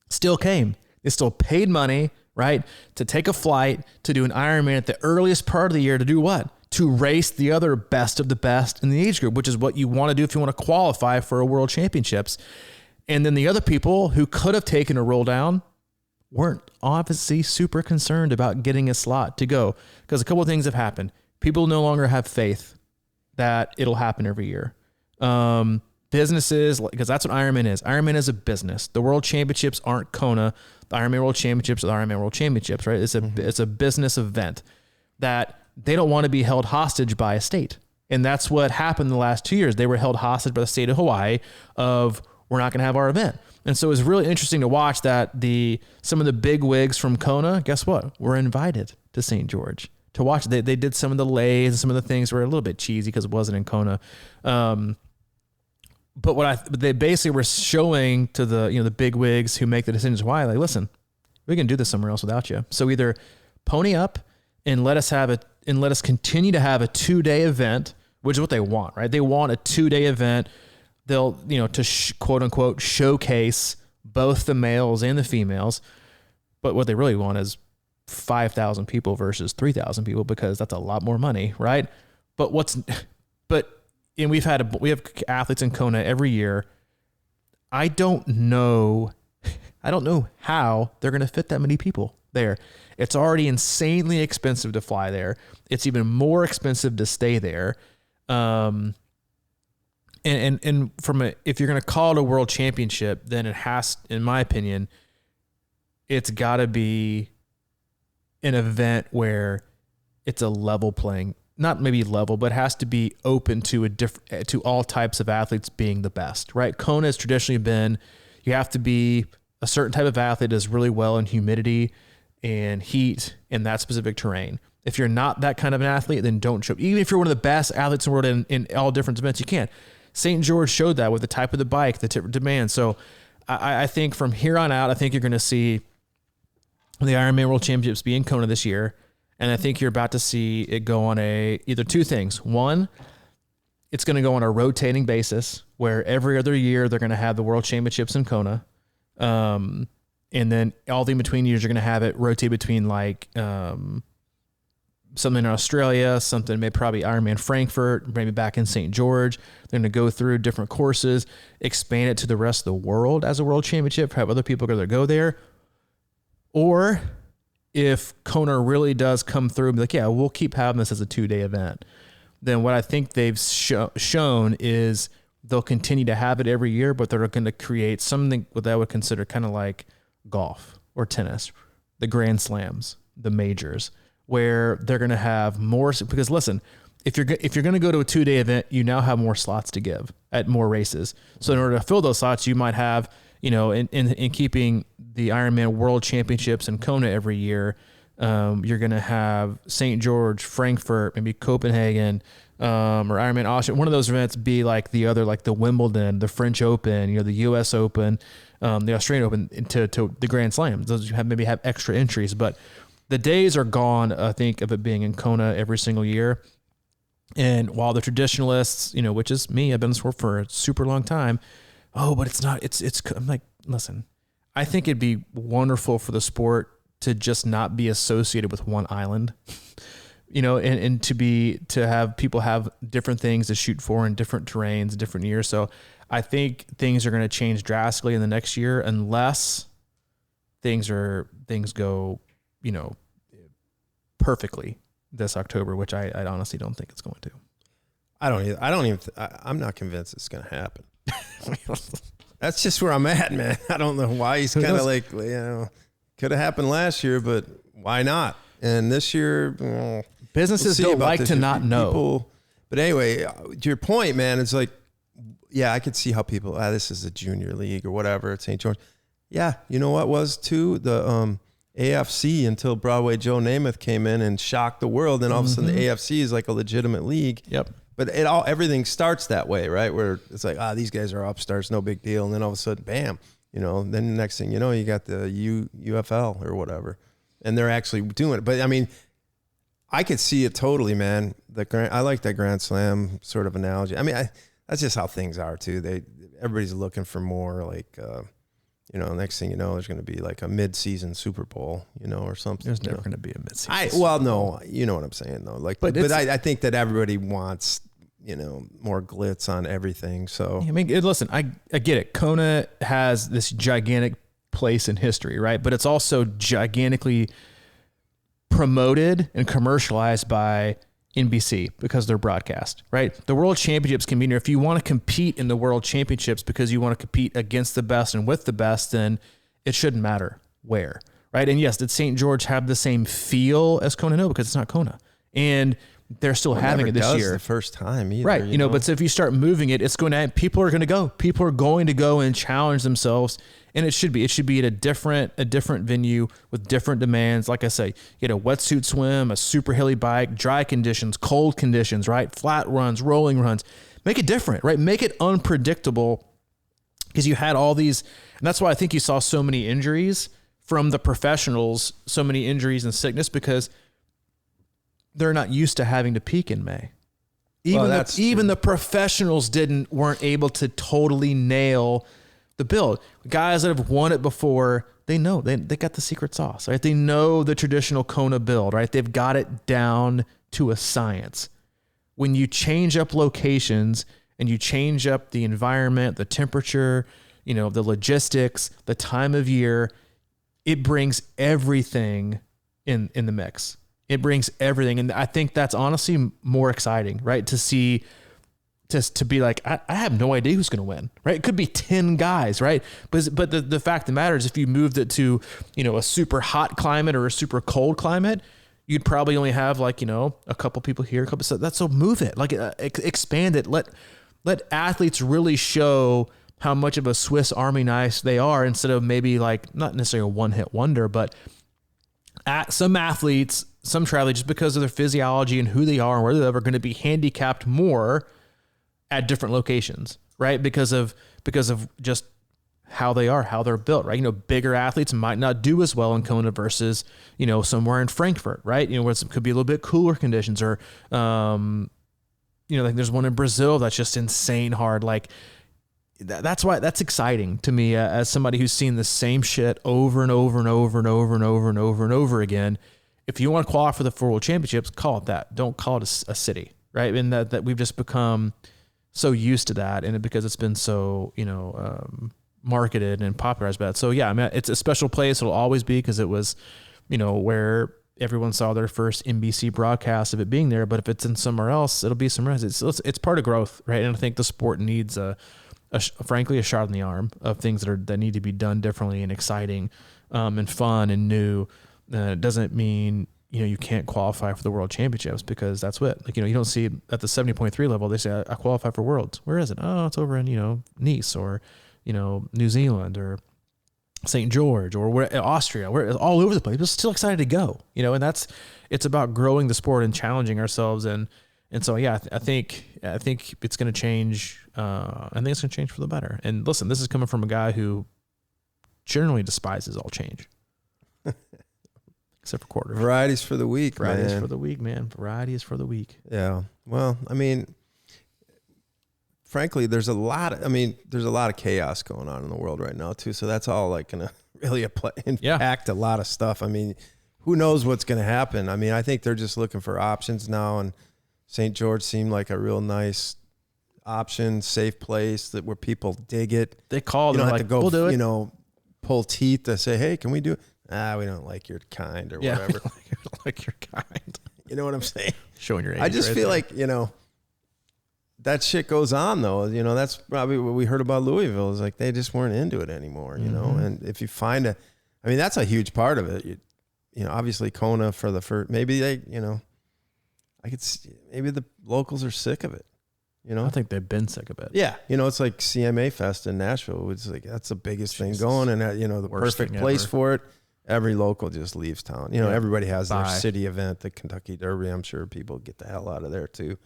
still came. They still paid money, right, to take a flight, to do an Ironman at the earliest part of the year to do what? To race the other best of the best in the age group, which is what you want to do if you want to qualify for a world championships. And then the other people who could have taken a roll down weren't obviously super concerned about getting a slot to go, because a couple of things have happened. People no longer have faith that it'll happen every year. Businesses, because that's what Ironman is. Ironman is a business. The world championships aren't Kona. The Ironman World Championships are the Ironman World Championships, right? It's a business event that they don't want to be held hostage by a state. And that's what happened the last 2 years. They were held hostage by the state of Hawaii of, we're not going to have our event. And so it was really interesting to watch that some of the big wigs from Kona, guess what? Were invited to St. George to watch. They did some of the lays and some of the things were a little bit cheesy because it wasn't in Kona. But they basically were showing to the big wigs who make the decisions why, like, listen, we can do this somewhere else without you. So either pony up and let us continue to have a 2-day event, which is what they want, right? They want a 2-day event. They'll, to quote unquote showcase both the males and the females. But what they really want is 5,000 people versus 3,000 people, because that's a lot more money, right? And we have athletes in Kona every year. I don't know how they're going to fit that many people there. It's already insanely expensive to fly there. It's even more expensive to stay there. And if you're going to call it a world championship, then it has, in my opinion, it's got to be an event where it's a level playing, not maybe level, but has to be open to to all types of athletes being the best, right? Kona has traditionally been, you have to be a certain type of athlete that does really well in humidity and heat in that specific terrain. If you're not that kind of an athlete, then don't show. Even if you're one of the best athletes in the world in all different events, you can't. St. George showed that with the type of the bike, the demand. So I think from here on out, I think you're going to see the Ironman World Championships be in Kona this year. And I think you're about to see it go on either two things. One, it's going to go on a rotating basis where every other year they're going to have the World Championships in Kona. And then all the in-between years, you're going to have it rotate between like something in Australia, something maybe probably Ironman Frankfurt, maybe back in St. George. They're going to go through different courses, expand it to the rest of the world as a World Championship, have other people go there. Or if Kona really does come through and be like, yeah, we'll keep having this as a 2-day event, then what I think they've shown is they'll continue to have it every year, but they're going to create something what I would consider kind of like golf or tennis, the Grand Slams, the majors, where they're going to have more, because listen, if you're going to go to a 2-day event, you now have more slots to give at more races. So in order to fill those slots, you might have, in keeping the Ironman World Championships in Kona every year, you're going to have St. George, Frankfurt, maybe Copenhagen, or Ironman Austria. One of those events be like the other, like the Wimbledon, the French Open, the US Open, the Australian Open to the Grand Slams. Those maybe have extra entries, but the days are gone, I think, of it being in Kona every single year. And while the traditionalists, which is me, I've been in this sport for a super long time. Oh, but it's not, I'm like, listen, I think it'd be wonderful for the sport to just not be associated with one island, and to have people have different things to shoot for in different terrains, different years. So I think things are going to change drastically in the next year unless things go, perfectly this October, which I honestly don't think it's going to. I'm not convinced it's going to happen. That's just where I'm at, man. I don't know why he's kind of like, could have happened last year, but why not? And this year, businesses don't like to not know. But anyway, to your point, man, it's like, yeah, I could see how people, this is a junior league or whatever at St. George. Yeah, you know what was too? The AFC, until Broadway Joe Namath came in and shocked the world, and all of a sudden the AFC is like a legitimate league. Yep. But everything starts that way, right? Where it's like, these guys are upstarts, no big deal. And then all of a sudden, bam, then the next thing you know, you got the UFL or whatever. And they're actually doing it. But I mean, I could see it totally, man. I like that Grand Slam sort of analogy. I mean, that's just how things are too. Everybody's looking for more like, next thing you know, there's going to be like a mid-season Super Bowl, or something. There's never going to be a mid-season. No, you know what I'm saying though. Like, but I think that everybody wants, more glitz on everything. So I mean, listen, I get it. Kona has this gigantic place in history, right? But it's also gigantically promoted and commercialized by NBC because they're broadcast, right? The World Championships can be there. If you want to compete in the World Championships because you want to compete against the best and with the best, then it shouldn't matter where, right? And yes, did St. George have the same feel as Kona? No, because it's not Kona. And they're still having it this year. The first time either, right? But so if you start moving it, people are going to go. People are going to go and challenge themselves, and it should be at a different venue with different demands. Like I say, you get a wetsuit swim, a super hilly bike, dry conditions, cold conditions, right? Flat runs, rolling runs. Make it different, right? Make it unpredictable, because you had all these, and that's why I think you saw so many injuries from the professionals, so many injuries and sickness, because they're not used to having to peak in May. Even the professionals weren't able to totally nail the build. Guys that have won it before, they know they got the secret sauce, right? They know the traditional Kona build, right? They've got it down to a science. When you change up locations and you change up the environment, the temperature, the logistics, the time of year, it brings everything in the mix. It brings everything. And I think that's honestly more exciting, right? To see to be like, I have no idea who's going to win, right? It could be 10 guys, right? But the fact of the matter is, if you moved it to, a super hot climate or a super cold climate, you'd probably only have like, a couple people here, a couple. So move it, like expand it. Let athletes really show how much of a Swiss Army knife they are, instead of maybe like not necessarily a one-hit wonder, but some athletes, some triathletes, just because of their physiology and who they are and where they're ever going to be handicapped more at different locations, right? Because of just how they are, how they're built, right? Bigger athletes might not do as well in Kona versus, somewhere in Frankfurt, right? Where it could be a little bit cooler conditions, or, like there's one in Brazil that's just insane hard. Like that's why that's exciting to me as somebody who's seen the same shit over and over and over and over and over and over and over again. If you want to qualify for the World Championships, call it that. Don't call it a city, right? And that we've just become so used to that, and because it's been so, marketed and popularized by that. So yeah, I mean, it's a special place. It'll always be, because it was, where everyone saw their first NBC broadcast of it being there. But if it's in somewhere else, it'll be somewhere else. It's part of growth, right? And I think the sport needs frankly a shot in the arm of things that need to be done differently and exciting, and fun and new. It doesn't mean, you can't qualify for the World Championships, because that's what, like, you don't see at the 70.3 level, they say, I qualify for Worlds. Where is it? Oh, it's over in, Nice, or, New Zealand, or St. George, or Austria. We're all over the place. We're still excited to go, and it's about growing the sport and challenging ourselves. And so, yeah, I think it's going to change. I think it's going to change for the better. And listen, this is coming from a guy who generally despises all change. Except for quarters. Varieties for the week, Varieties man. for the week, man. Variety is for the week. Yeah. Well, I mean, frankly, there's a lot of chaos going on in the world right now too. So that's all like going to really impact a lot of stuff. I mean, who knows what's going to happen? I mean, I think they're just looking for options now, and St. George seemed like a real nice option, safe place where people dig it. They called. You don't have like, to go, we'll do it. Pull teeth to say, hey, can we do it? We don't like your kind, or whatever. like your kind. You know what I'm saying? Showing your age. I just feel like, that shit goes on though. That's probably what we heard about Louisville, is like they just weren't into it anymore, and if you find that's a huge part of it. Obviously Kona for the first, maybe they, I could see, maybe the locals are sick of it. I think they've been sick of it. Yeah. It's like CMA Fest in Nashville. It's like, that's the biggest thing going, and the perfect place for it. Every local just leaves town. Everybody has their city event, the Kentucky Derby. I'm sure people get the hell out of there too.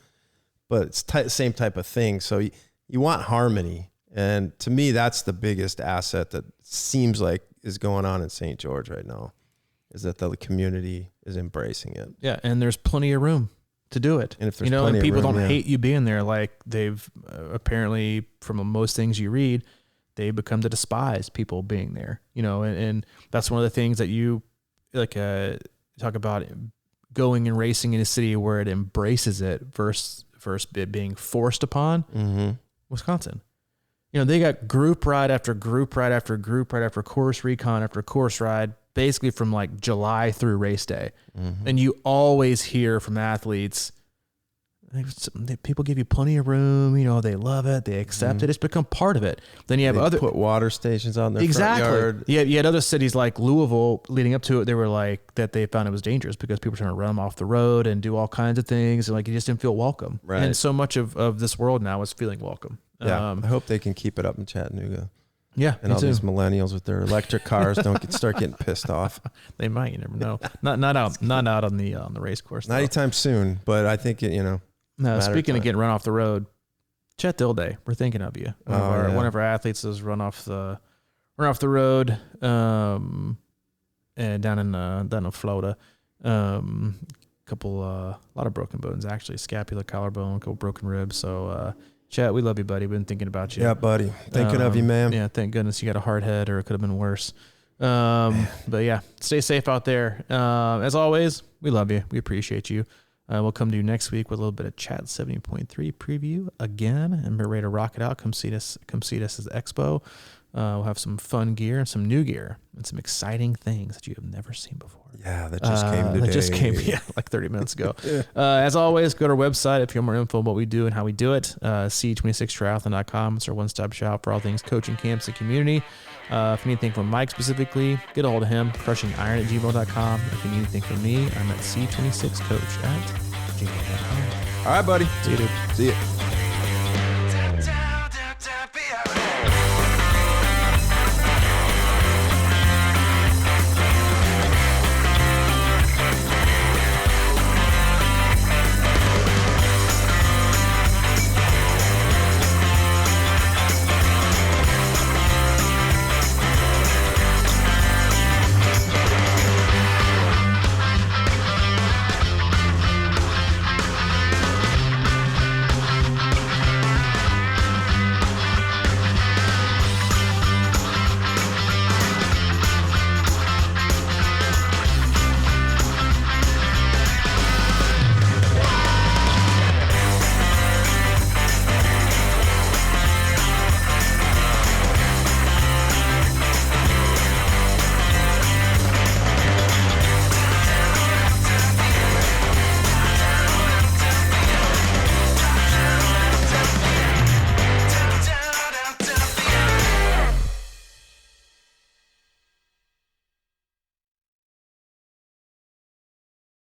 But it's same type of thing. So you want harmony. And to me, that's the biggest asset that seems like is going on in St. George right now, is that the community is embracing it. Yeah, and there's plenty of room to do it. And if there's plenty people of room, don't hate you being there, like they've apparently, from most things you read, they become to despise people being there, and that's one of the things that you talk about, going and racing in a city where it embraces it versus it being forced upon. Mm-hmm. Wisconsin, they got group ride after group ride after group ride after course recon after course ride, basically from like July through race day. Mm-hmm. And you always hear from athletes, people give you plenty of room, they love it, they accept it, it's become part of it. Then you have put water stations on their front yard. Yeah, you had other cities like Louisville leading up to it, they were like, that they found it was dangerous because people were trying to run them off the road and do all kinds of things, and like you just didn't feel welcome. Right. And so much of this world now is feeling welcome. Yeah, I hope they can keep it up in Chattanooga. Yeah, and all these millennials with their electric cars don't start getting pissed off. They might, you never know. Not out on the race course. Not anytime soon, but I think No, speaking of getting run off the road, Chet Dilday, we're thinking of you. One of our athletes has run off the road, and down in Florida. A lot of broken bones, actually, scapula, collarbone, a couple broken ribs. So, Chet, we love you, buddy. We've been thinking about you. Yeah, buddy. Thinking of you, man. Yeah, thank goodness you got a hard head, or it could have been worse. But yeah, stay safe out there. As always, we love you. We appreciate you. We'll come to you next week with a little bit of Chat 70.3 preview again, and we're ready to rock it out. Come see us at the expo. We'll have some fun gear and some new gear and some exciting things that you have never seen before. Yeah, that just came today. That just came, like 30 minutes ago. As always, go to our website if you want more info about what we do and how we do it. C26triathlon.com. It's our one-stop shop for all things coaching camps and community. If you need anything from Mike specifically, get a hold of him, CrushingIron@gmail.com. If you need anything from me, I'm at C26coach@gmail.com. All right, buddy. See you, dude. See you.